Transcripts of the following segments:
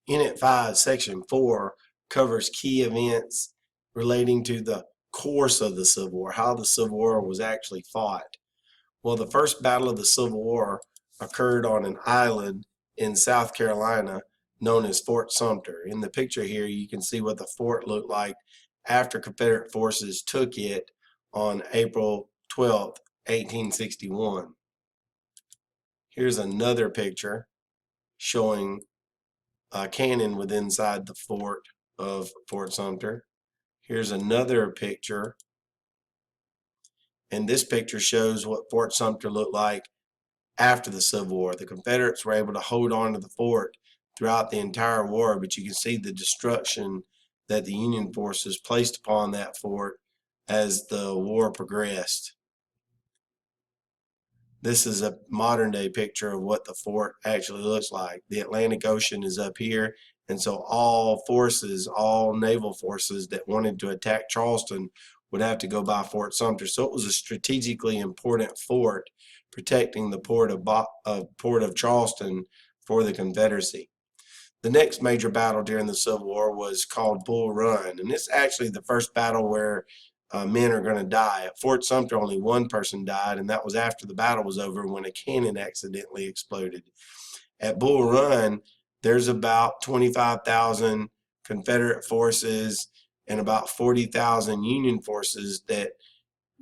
Unit 5, Section 4 covers key events relating to the course of the Civil War, how the Civil War was actually fought. Well, the first battle of the Civil War occurred on an island in South Carolina known as Fort Sumter. In the picture here, you can see what the fort looked like after Confederate forces took it on April 12th, 1861. Here's another picture showing a cannon within inside the fort of Fort Sumter. Here's another picture, and this picture shows what Fort Sumter looked like after the Civil War. The Confederates were able to hold on to the fort throughout the entire war, but you can see the destruction that the Union forces placed upon that fort as the war progressed. This is a modern day picture of what the fort actually looks like. The Atlantic Ocean is up here, and so all forces, all naval forces that wanted to attack Charleston would have to go by Fort Sumter. So it was a strategically important fort protecting the port of Charleston for the Confederacy. The next major battle during the Civil War was called Bull Run, and it's actually the first battle where men are going to die. At Fort Sumter, only one person died, and that was after the battle was over when a cannon accidentally exploded. At Bull Run, there's about 25,000 Confederate forces and about 40,000 Union forces that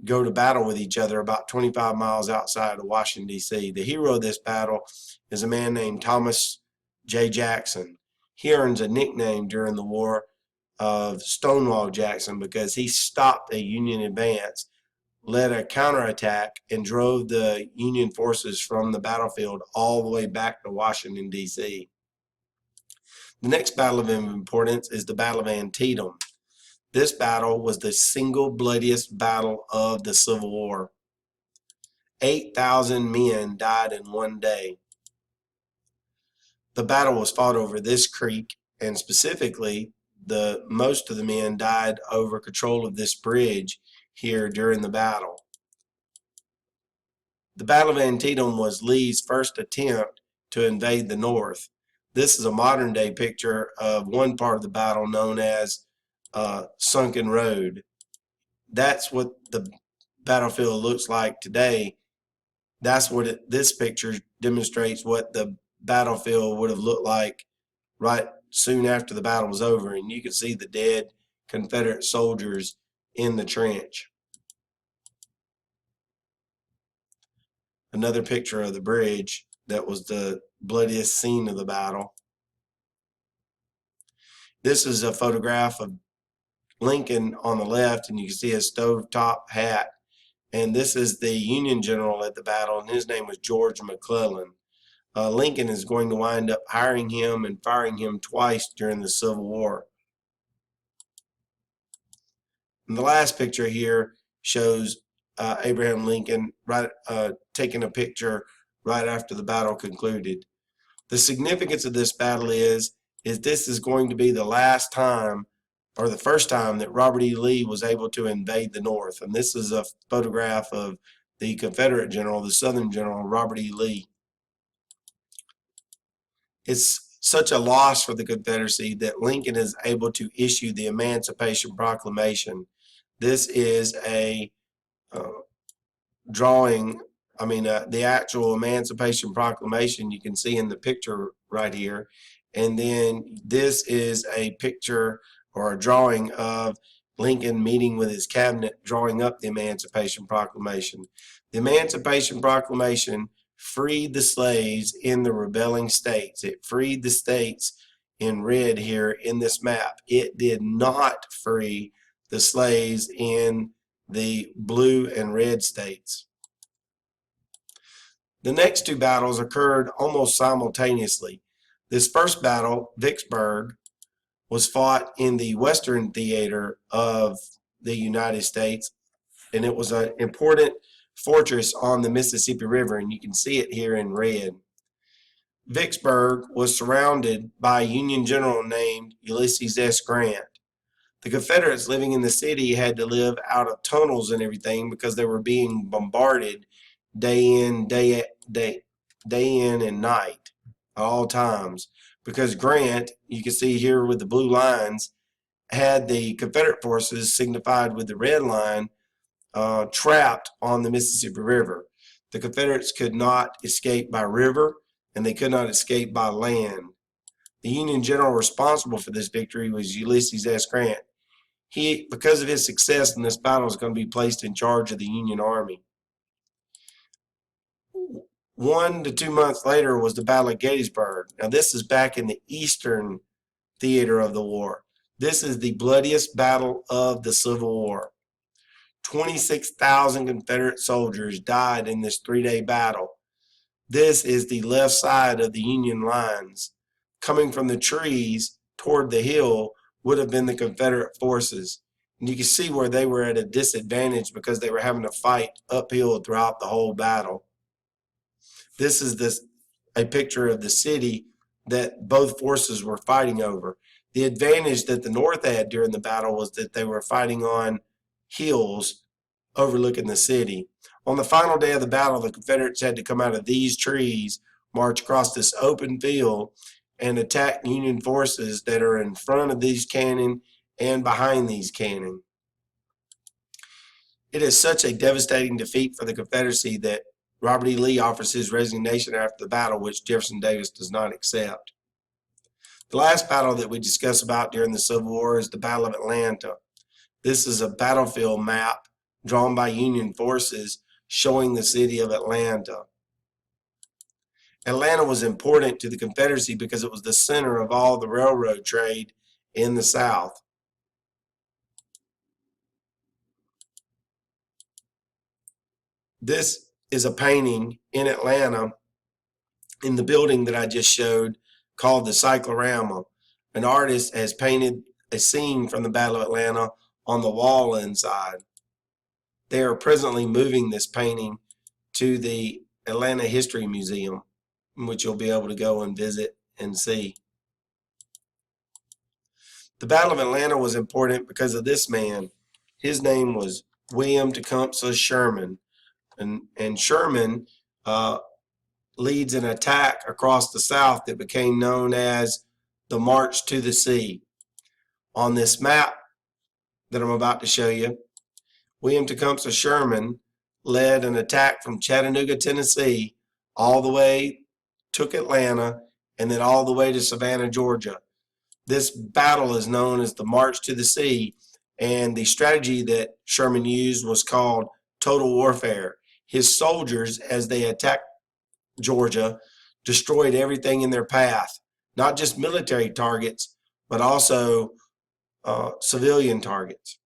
go to battle with each other about 25 miles outside of Washington, D.C. The hero of this battle is a man named Thomas J. Jackson. He earns a nickname during the war of Stonewall Jackson because he stopped a Union advance, led a counterattack, and drove the Union forces from the battlefield all the way back to Washington, D.C. The next battle of importance is the Battle of Antietam. This battle was the single bloodiest battle of the Civil War. 8,000 men died in one day. The battle was fought over this creek, and specifically, most of the men died over control of this bridge here during the battle. The Battle of Antietam was Lee's first attempt to invade the North. This is a modern day picture of one part of the battle known as Sunken Road. That's what the battlefield looks like today. That's what this picture demonstrates what the battlefield would have looked like right soon after the battle was over, and you can see the dead Confederate soldiers in the trench. Another picture of the bridge that was the bloodiest scene of the battle. This is a photograph of Lincoln on the left, and you can see his stovetop hat. And this is the Union general at the battle, and his name was George McClellan. Lincoln is going to wind up hiring him and firing him twice during the Civil War. And the last picture here shows Abraham Lincoln taking a picture right after the battle concluded. The significance of this battle is this is going to be the last time, or the first time, that Robert E. Lee was able to invade the North. And this is a photograph of the Confederate general, the Southern general, Robert E. Lee. It's such a loss for the Confederacy that Lincoln is able to issue the Emancipation Proclamation. This is a drawing, the actual Emancipation Proclamation you can see in the picture right here. And then this is a picture or a drawing of Lincoln meeting with his cabinet, drawing up the Emancipation Proclamation. The Emancipation Proclamation freed the slaves in the rebelling states. It freed the states in red here in this map. It did not free the slaves in the blue and red states. The next two battles occurred almost simultaneously. This first battle, Vicksburg, was fought in the Western Theater of the United States, and it was an important fortress on the Mississippi River, and you can see it here in red. Vicksburg was surrounded by a Union general named Ulysses S. Grant. The Confederates living in the city had to live out of tunnels and everything because they were being bombarded day in and night at all times. because Grant, you can see here with the blue lines, had the Confederate forces signified with the red line trapped on the Mississippi River. The Confederates could not escape by river, and they could not escape by land. The Union general responsible for this victory was Ulysses S. Grant. He, because of his success in this battle, is going to be placed in charge of the Union Army. 1 to 2 months later was the Battle of Gettysburg. Now, this is back in the eastern theater of the war. This is the bloodiest battle of the Civil War. 26,000 Confederate soldiers died in this 3-day battle. This is the left side of the Union lines. Coming from the trees toward the hill would have been the Confederate forces. And you can see where they were at a disadvantage because they were having to fight uphill throughout the whole battle. This is a picture of the city that both forces were fighting over. The advantage that the North had during the battle was that they were fighting on hills overlooking the city. On the final day of the battle, the Confederates had to come out of these trees, march across this open field, and attack Union forces that are in front of these cannon and behind these cannon. It is such a devastating defeat for the Confederacy that Robert E. Lee offers his resignation after the battle, which Jefferson Davis does not accept. The last battle that we discuss about during the Civil War is the Battle of Atlanta. This is a battlefield map drawn by Union forces showing the city of Atlanta. Atlanta was important to the Confederacy because it was the center of all the railroad trade in the South. This is a painting in Atlanta in the building that I just showed called the Cyclorama. An artist has painted a scene from the Battle of Atlanta on the wall inside. They are presently moving this painting to the Atlanta History Museum, which you'll be able to go and visit and see. The Battle of Atlanta was important because of this man. His name was William Tecumseh Sherman. And Sherman leads an attack across the South that became known as the March to the Sea. On this map that I'm about to show you, William Tecumseh Sherman led an attack from Chattanooga, Tennessee, all the way, took Atlanta, and then all the way to Savannah, Georgia. This battle is known as the March to the Sea, and the strategy that Sherman used was called total warfare. His soldiers, as they attacked Georgia, destroyed everything in their path, not just military targets, but also civilian targets.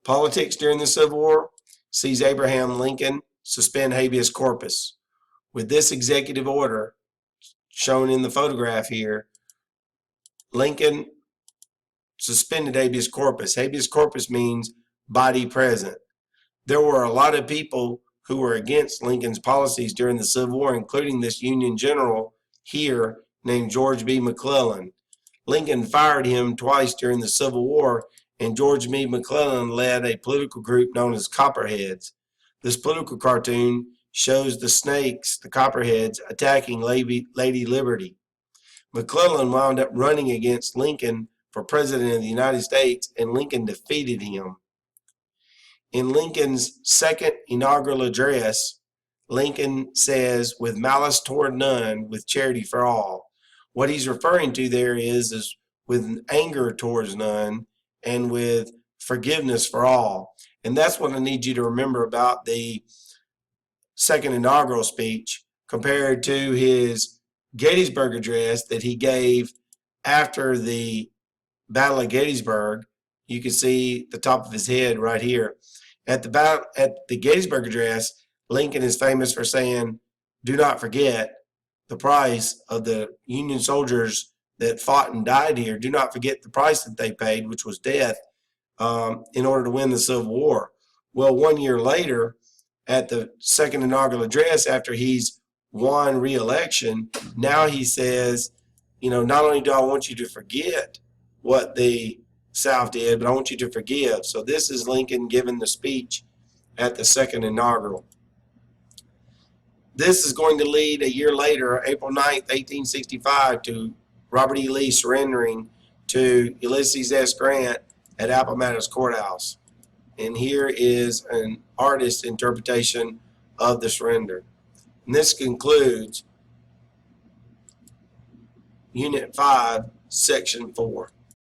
Politics during the Civil War sees Abraham Lincoln suspend habeas corpus. With this executive order shown in the photograph here, Lincoln suspended habeas corpus. Habeas corpus means body present. There were a lot of people who were against Lincoln's policies during the Civil War, including this Union general here named George B. McClellan. Lincoln fired him twice during the Civil War, and George B. McClellan led a political group known as Copperheads. This political cartoon shows the snakes, the Copperheads, attacking Lady Liberty. McClellan wound up running against Lincoln for president of the United States, and Lincoln defeated him. In Lincoln's second inaugural address, Lincoln says, "With malice toward none, with charity for all." What he's referring to there is with anger towards none and with forgiveness for all. And that's what I need you to remember about the second inaugural speech compared to his Gettysburg address that he gave after the Battle of Gettysburg. You can see the top of his head right here. At the Gettysburg Address, Lincoln is famous for saying, "Do not forget the price of the Union soldiers that fought and died here. Do not forget the price that they paid, which was death, in order to win the Civil War." Well, 1 year later, at the second inaugural address, after he's won re-election, now he says, not only do I want you to forget what the South did, but I want you to forgive. So this is Lincoln giving the speech at the second inaugural. This is going to lead a year later, April 9th, 1865, to Robert E. Lee surrendering to Ulysses S. Grant at Appomattox Courthouse. And here is an artist's interpretation of the surrender. And this concludes Unit 5, Section 4.